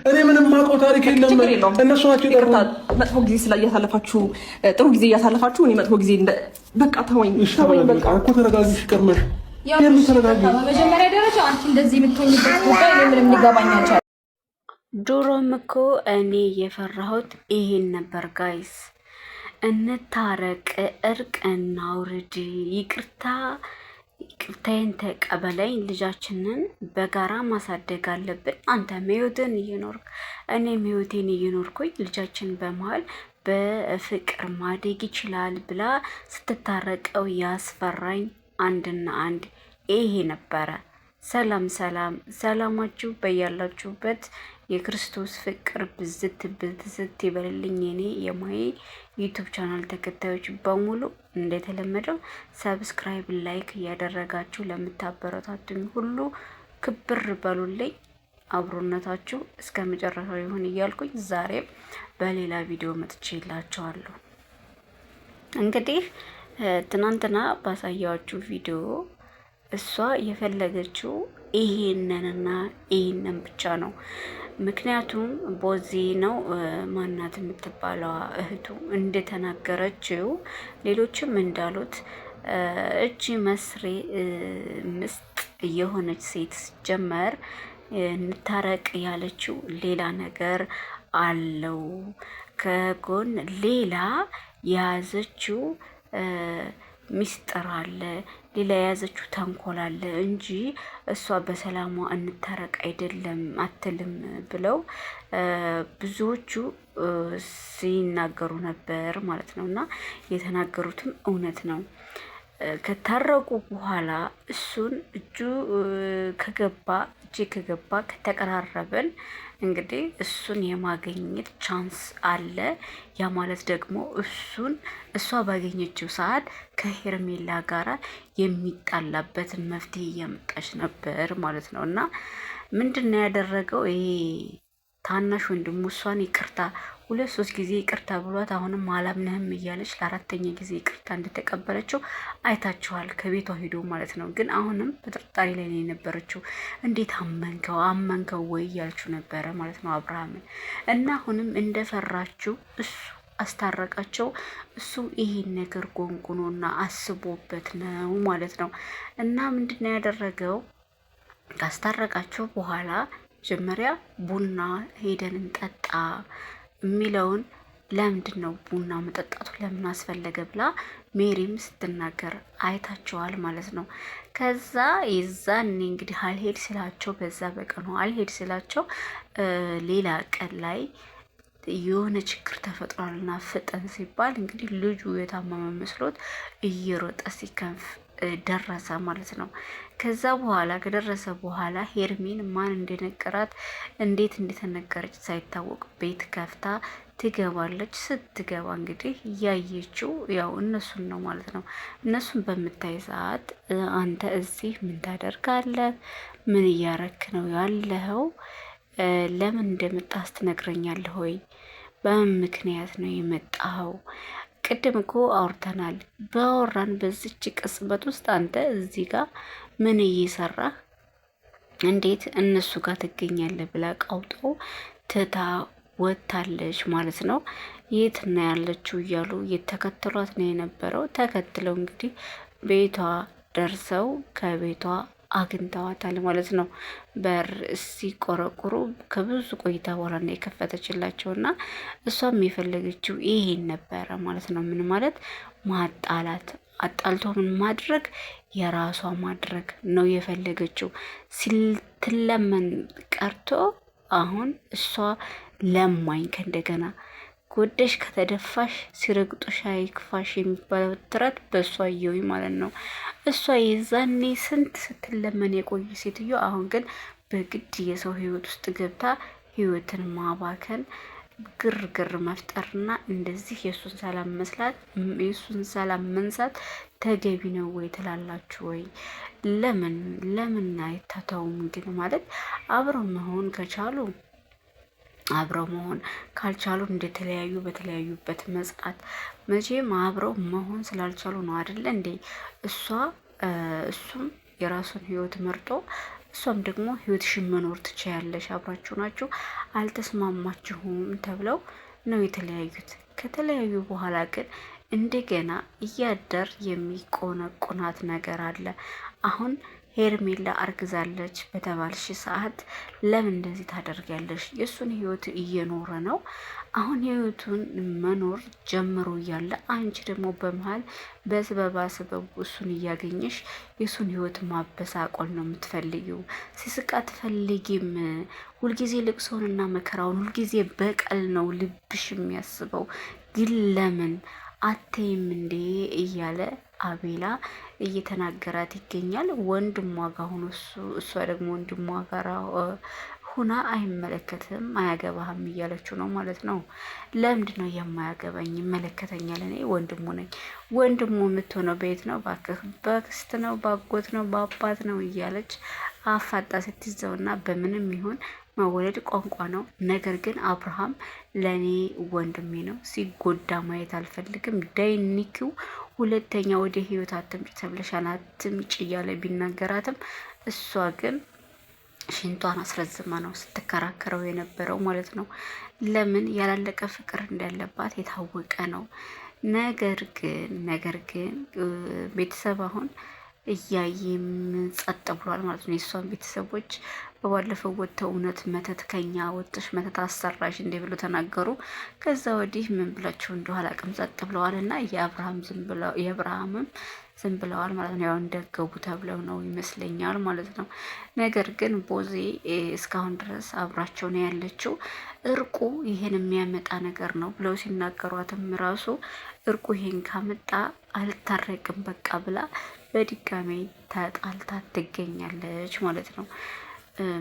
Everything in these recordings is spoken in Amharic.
እኔ ምንም ማውቀው ታሪክ የለም። እነሱ ናቸው የጠሩት። መጥፎ ጊዜ ስላያሳለፋችሁ ጥሩ ጊዜ እያሳለፋችሁ እኔ መጥፎ ጊዜ በቃ ተወኝ። በቃ እኮ ተረጋጊ። ቀርመሽ ያሉ ተረጋጊ። በመጀመሪያ ደረጃ አንቺ እንደዚህ የምትሆኝበት ጉዳይ እኔ ምንም ሊገባኝ አልቻለም። ድሮም እኮ እኔ የፈራሁት ይሄን ነበር ጋይስ። እንታረቅ፣ እርቅ እናውርድ፣ ይቅርታዬን ተቀበለኝ፣ ልጃችንን በጋራ ማሳደግ አለብን። አንተም ህይወትን እየኖርክ እኔም ህይወቴን እየኖርኩኝ ልጃችን በመሀል በፍቅር ማደግ ይችላል ብላ ስትታረቀው ያስፈራኝ አንድና አንድ ይሄ ነበረ። ሰላም ሰላም፣ ሰላማችሁ በያላችሁበት የክርስቶስ ፍቅር ብዝት ብዝት ይበልልኝ። የኔ የማዬ ዩቱብ ቻናል ተከታዮች በሙሉ እንደተለመደው ሰብስክራይብ፣ ላይክ እያደረጋችሁ ለምታበረታቱኝ ሁሉ ክብር በሉልኝ። አብሮነታችሁ እስከ መጨረሻው ይሁን እያልኩኝ ዛሬም በሌላ ቪዲዮ መጥቼላችኋለሁ። እንግዲህ ትናንትና ባሳያችሁ ቪዲዮ እሷ የፈለገችው ይሄንንና ይሄንን ብቻ ነው። ምክንያቱም ቦዚ ነው ማናት የምትባለዋ እህቱ እንደተናገረችው ሌሎችም እንዳሉት እጅ መስሬ ምስጥ የሆነች ሴት ጀመር እንታረቅ ያለችው ሌላ ነገር አለው። ከጎን ሌላ የያዘችው ሚስጥር አለ፣ ሌላ የያዘችው ተንኮል አለ እንጂ እሷ በሰላሟ እንታረቅ አይደለም አትልም ብለው ብዙዎቹ ሲናገሩ ነበር ማለት ነው። እና የተናገሩትም እውነት ነው። ከታረቁ በኋላ እሱን እጄ ከገባ ከተቀራረበን እንግዲህ እሱን የማገኘት ቻንስ አለ። ያ ማለት ደግሞ እሷ ባገኘችው ሰዓት ከሄርሜላ ጋራ የሚጣላበትን መፍትሄ እያመጣች ነበር ማለት ነው። እና ምንድን ነው ያደረገው ይሄ ታናሽ ወንድሙ እሷን ይቅርታ 2-3 ጊዜ ይቅርታ ብሏት አሁንም አላምነህም እያለች ለ4ተኛ ጊዜ ይቅርታ እንደተቀበለችው አይታችኋል። ከቤቷ ሄዶ ማለት ነው። ግን አሁንም በጥርጣሬ ላይ ነው የነበረችው። እንዴት አመንከው ወይ እያለችው ነበረ ማለት ነው አብርሃምን። እና አሁንም እንደፈራችው እሱ አስታረቃቸው። እሱ ይሄን ነገር ጎንጉኖና አስቦበት ነው ማለት ነው። እና ምንድን ነው ያደረገው ካስታረቃቸው በኋላ መጀመሪያ ቡና ሄደን እንጠጣ የሚለውን ለምንድን ነው ቡና መጠጣቱ ለምን አስፈለገ ብላ ሜሪም ስትናገር አይታቸዋል ማለት ነው። ከዛ የዛኔ እንግዲህ አልሄድ ስላቸው በዛ በቀኑ አልሄድ ስላቸው ሌላ ቀን ላይ የሆነ ችግር ተፈጥሯልና ፍጠን ሲባል እንግዲህ ልጁ የታመመ መስሎት እየሮጠ ሲከንፍ ደረሰ ማለት ነው። ከዛ በኋላ ከደረሰ በኋላ ሄርሜን ማን እንደነገራት እንዴት እንደተነገረች ሳይታወቅ ቤት ከፍታ ትገባለች። ስትገባ እንግዲህ እያየችው ያው እነሱን ነው ማለት ነው። እነሱን በምታይ ሰዓት አንተ እዚህ ምን ታደርጋለህ? ምን እያረክ ነው ያለኸው? ለምን እንደመጣህ ትነግረኛለህ ወይ? በምን ምክንያት ነው የመጣኸው? ቅድም እኮ አውርተናል። በወራን በዚች ቅጽበት ውስጥ አንተ እዚህ ጋር ምን እየሰራህ እንዴት እነሱ ጋር ትገኛለህ ብላ ቀውጠው ትታ ወጥታለች ማለት ነው። የት ነው ያለችው እያሉ የተከተሏት ነው የነበረው። ተከትለው እንግዲህ ቤቷ ደርሰው ከቤቷ አግኝተዋታል ማለት ነው። በር ሲቆረቁሩ ከብዙ ቆይታ በኋላ ነው የከፈተችላቸው እና እሷም የፈለገችው ይሄን ነበረ ማለት ነው። ምን ማለት ማጣላት፣ አጣልቶ ምን ማድረግ የራሷ ማድረግ ነው የፈለገችው። ሲትለመን ቀርቶ አሁን እሷ ለማኝ ከእንደገና ጎደሽ ከተደፋሽ ሲረግጦሽ አይክፋሽ የሚባለው ተረት በእሷ እየዊ ማለት ነው። እሷ የዛኔ ስንት ስትለመን የቆዩ ሴትዮ አሁን ግን በግድ የሰው ህይወት ውስጥ ገብታ ህይወትን ማባከን፣ ግርግር መፍጠርና እንደዚህ የእሱን ሰላም መንሳት ተገቢ ነው ወይ ትላላችሁ ወይ? ለምን አይታተውም ግን ማለት አብረው መሆን ከቻሉ አብረው መሆን ካልቻሉ እንደተለያዩ በተለያዩበት መጽናት። መቼም አብረው መሆን ስላልቻሉ ነው አይደለ እንዴ? እሱም የራሱን ህይወት መርጦ እሷም ደግሞ ህይወትሽን መኖር ትችያለሽ፣ አብራችሁ ናችሁ፣ አልተስማማችሁም ተብለው ነው የተለያዩት። ከተለያዩ በኋላ ግን እንደገና እያደር የሚቆነቁናት ነገር አለ። አሁን ሄርሜላ አርግዛለች በተባልሽ ሰዓት ለምን እንደዚህ ታደርጊያለሽ? የእሱን ህይወት እየኖረ ነው። አሁን ህይወቱን መኖር ጀምሮ እያለ አንቺ ደግሞ በመሀል በስበባ ስበቡ እሱን እያገኘሽ የእሱን ህይወት ማበሳቆል ነው የምትፈልጊው። ሲስቃ ትፈልጊም። ሁልጊዜ ልቅሶንና መከራውን ሁልጊዜ በቀል ነው ልብሽ የሚያስበው። ግን ለምን አተይም እንዴ እያለ አቤላ እየተናገራት ይገኛል። ወንድሟ ጋር ሆኖ እሷ ደግሞ ወንድሟ ጋር ሁና አይመለከትም አያገባህም እያለችው ነው ማለት ነው። ለምንድን ነው የማያገባኝ? ይመለከተኛል፣ እኔ ወንድሙ ነኝ። ወንድሙ የምትሆነው ቤት ነው ባክህ፣ በክስት ነው፣ ባጎት ነው፣ በአባት ነው እያለች አፋጣ ስትይዘውና በምንም ይሁን መወለድ ቋንቋ ነው። ነገር ግን አብርሃም ለእኔ ወንድሜ ነው፣ ሲጎዳ ማየት አልፈልግም። ዳይኒኪው ሁለተኛ ወደ ህይወት አትምጭ ተብለሻል፣ አትምጭ እያለ ቢናገራትም እሷ ግን ሽንቷን አስረዝማ ነው ስትከራከረው የነበረው ማለት ነው። ለምን ያላለቀ ፍቅር እንዳለባት የታወቀ ነው። ነገር ግን ቤተሰብ አሁን እያየም ጸጥ ብሏል ማለት ነው። የእሷን ቤተሰቦች በባለፈው ወጥተው እውነት መተት ከኛ ወጥሽ መተት አሰራሽ እንዴ ብሎ ተናገሩ። ከዛ ወዲህ ምን ብላችሁ እንደው አላቅም ጸጥ ብለዋል። እና የአብርሃምም ዝም ብለዋል ማለት ነው። ያው እንደገቡ ተብለው ነው ይመስለኛል ማለት ነው። ነገር ግን ቦዜ እስካሁን ድረስ አብራቸው ነው ያለችው። እርቁ ይሄን የሚያመጣ ነገር ነው ብለው ሲናገሯትም ራሱ እርቁ ይሄን ካመጣ አልታረቅም በቃ ብላ በድጋሜ ተጣልታ ትገኛለች ማለት ነው።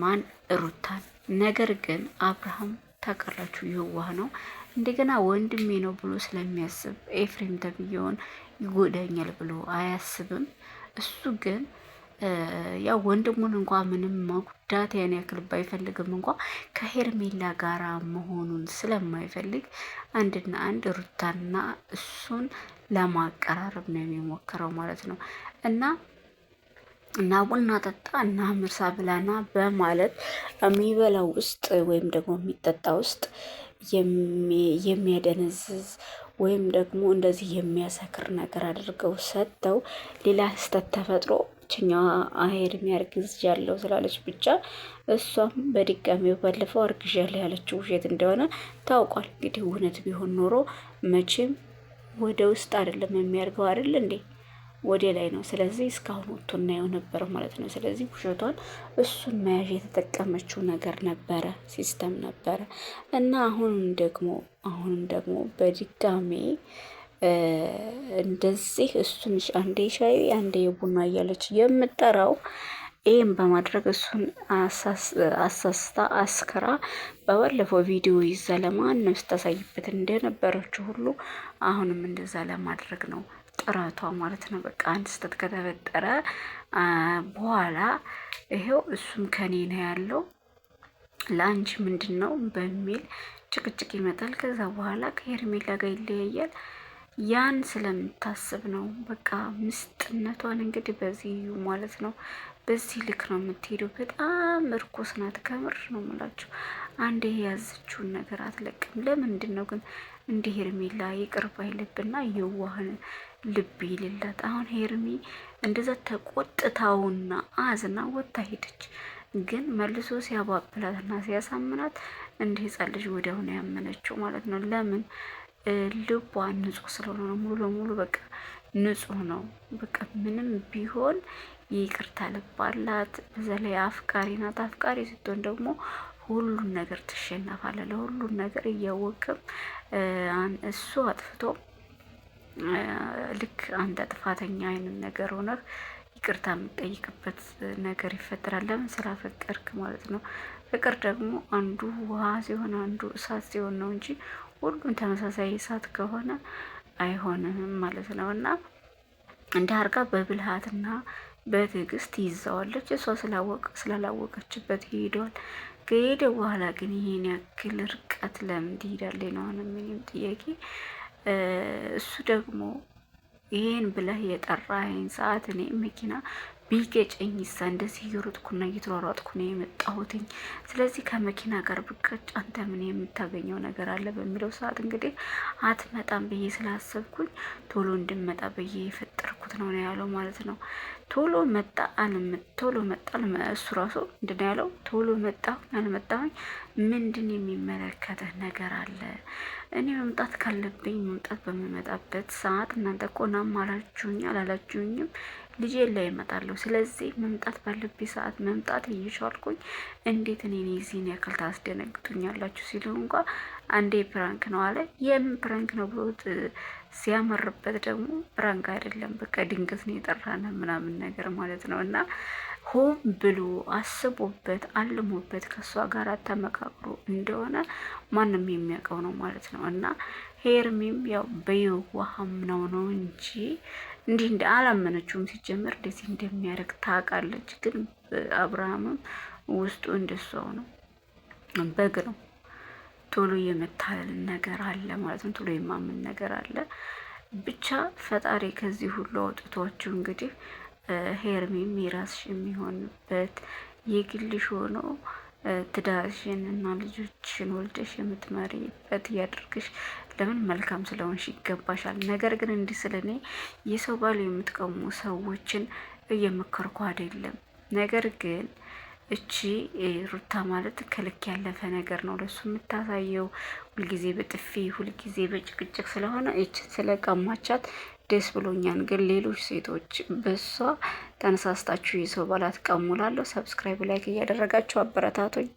ማን ሩታን። ነገር ግን አብርሃም ታውቃላችሁ የዋህ ነው። እንደገና ወንድሜ ነው ብሎ ስለሚያስብ ኤፍሬም ተብዬውን ይጎዳኛል ብሎ አያስብም። እሱ ግን ያው ወንድሙን እንኳ ምንም መጉዳት ያን ያክል ባይፈልግም እንኳ ከሄርሜላ ጋራ መሆኑን ስለማይፈልግ አንድና አንድ ሩታና እሱን ለማቀራረብ ነው የሚሞክረው ማለት ነው። እና ቡና ጠጣ እና ምርሳ ብላና በማለት የሚበላው ውስጥ ወይም ደግሞ የሚጠጣ ውስጥ የሚያደነዝዝ ወይም ደግሞ እንደዚህ የሚያሰክር ነገር አድርገው ሰጥተው ሌላ ስህተት ተፈጥሮ ችኛዋ አሄር የሚያርግዝ ያለው ስላለች ብቻ እሷም በድጋሚው ባለፈው አርግዣለሁ ያለችው ውሸት እንደሆነ ታውቋል። እንግዲህ እውነት ቢሆን ኖሮ መቼም ወደ ውስጥ አይደለም የሚያርገው አይደል እንዴ ወደ ላይ ነው። ስለዚህ እስካሁን ወጥቶ እናየው ነበር ማለት ነው። ስለዚህ ውሸቷን እሱን መያዥ የተጠቀመችው ነገር ነበረ፣ ሲስተም ነበረ እና አሁንም ደግሞ በድጋሜ እንደዚህ እሱን አንዴ ሻይ አንዴ ቡና እያለች የምጠራው ይህም በማድረግ እሱን አሳስታ አስክራ በባለፈው ቪዲዮ ይዛ ለማንም ስታሳይበት እንደነበረችው ሁሉ አሁንም እንደዛ ለማድረግ ነው ጥረቷ ማለት ነው። በቃ አንድ ስህተት ከተፈጠረ በኋላ ይሄው እሱም ከኔ ነው ያለው ለአንቺ ምንድን ነው በሚል ጭቅጭቅ ይመጣል። ከዛ በኋላ ከሄርሜላ ጋር ይለያያል። ያን ስለምታስብ ነው በቃ ምስጥነቷን እንግዲህ በዚህ ማለት ነው። በዚህ ልክ ነው የምትሄደው። በጣም እርኩስ ናት። ከምር ነው የምላችሁ። አንዴ የያዘችውን ነገር አትለቅም። ለምንድን ነው ግን እንዲህ ሄርሜላ ይቅር ባይ ልብና የዋህን ልብ ይልላት። አሁን ሄርሚ እንደዛ ተቆጥታውና አዝና ወጥታ ሄደች። ግን መልሶ ሲያባብላትና ሲያሳምናት እንዲህ ህጻን ልጅ ወዲያውኑ ያመነችው ማለት ነው። ለምን ልቧ ንጹህ ስለሆነ ነው። ሙሉ ለሙሉ በቃ ንጹህ ነው። በቃ ምንም ቢሆን ይቅርታ ልብ አላት። በዛ ላይ አፍቃሪ ናት። አፍቃሪ ስትሆን ደግሞ ሁሉን ነገር ትሸነፋለ። ለሁሉን ነገር እያወቅም እሱ አጥፍቶ ልክ አንተ ጥፋተኛ አይነት ነገር ሆነህ ይቅርታ የምጠይቅበት ነገር ይፈጠራል። ለምን ስላፈቀርክ ማለት ነው። ፍቅር ደግሞ አንዱ ውሃ ሲሆን አንዱ እሳት ሲሆን ነው እንጂ ሁሉም ተመሳሳይ እሳት ከሆነ አይሆንም ማለት ነው። እና እንደ አርጋ በብልሃትና በትዕግስት ይዘዋለች። እሷ ስላላወቀችበት ይሄደዋል። ከሄደ በኋላ ግን ይሄን ያክል ርቀት ለምን ትሄዳለች ነው ምንም ጥያቄ። እሱ ደግሞ ይሄን ብለህ የጠራኸኝ ሰዓት እኔ መኪና ቢገጨኝ ሳ እንደዚህ እየሮጥኩና እየተሯሯጥኩ ነው የመጣሁትኝ። ስለዚህ ከመኪና ጋር ብቀጭ አንተ ምን የምታገኘው ነገር አለ በሚለው ሰዓት እንግዲህ አትመጣም ብዬ ስላሰብኩኝ ቶሎ እንድመጣ ብዬ የፈጠርኩት ነው ያለው ማለት ነው። ቶሎ መጣ እሱ ራሱ ምንድን ነው ያለው? ቶሎ መጣ አልመጣሁኝ ምንድን የሚመለከተህ ነገር አለ? እኔ መምጣት ካለብኝ መምጣት በምመጣበት ሰዓት እናንተ እኮ ናም አላላችሁኝም ልጄ ላይ እመጣለሁ። ስለዚህ መምጣት ባለብኝ ሰዓት መምጣት እየቻልኩኝ እንዴት እኔ ዚህን ያክል ታስደነግጡኛላችሁ? ሲሉ እንኳ አንዴ ፕራንክ ነው አለ። የምን ፕራንክ ነው ብሎት ሲያመርበት ደግሞ ፕራንክ አይደለም በቃ ድንገት ነው የጠራነ ምናምን ነገር ማለት ነው። እና ሆን ብሎ አስቦበት አልሞበት ከእሷ ጋር ተመካክሮ እንደሆነ ማንም የሚያውቀው ነው ማለት ነው። እና ሄርሚም ያው በየዋህም ነው እንጂ እንዲህ እንደ አላመነችውም። ሲጀመር እንደዚህ እንደሚያደርግ ታውቃለች። ግን አብርሃምም ውስጡ እንደሷው ነው፣ በግ ነው። ቶሎ የመታለል ነገር አለ ማለት ነው። ቶሎ የማምን ነገር አለ። ብቻ ፈጣሪ ከዚህ ሁሉ አውጥቷችሁ እንግዲህ ሄርሚም የራስሽ የሚሆንበት የግልሽ ሆኖ ትዳርሽን እና ልጆችሽን ወልደሽ የምትመሪበት እያደርግሽ። ለምን መልካም ስለሆንሽ ይገባሻል። ነገር ግን እንዲህ ስለኔ የሰው ባል የምትቀሙ ሰዎችን እየመከርኩ አይደለም። ነገር ግን እቺ ሩታ ማለት ከልክ ያለፈ ነገር ነው ለሱ የምታሳየው። ሁልጊዜ በጥፊ ሁልጊዜ በጭቅጭቅ ስለሆነ እችን ስለቀማቻት ደስ ብሎኛል። ግን ሌሎች ሴቶች በሷ ተነሳስታችሁ የሰው ባላት ቀሙላለሁ። ሰብስክራይብ ላይክ እያደረጋችሁ አበረታቶኝ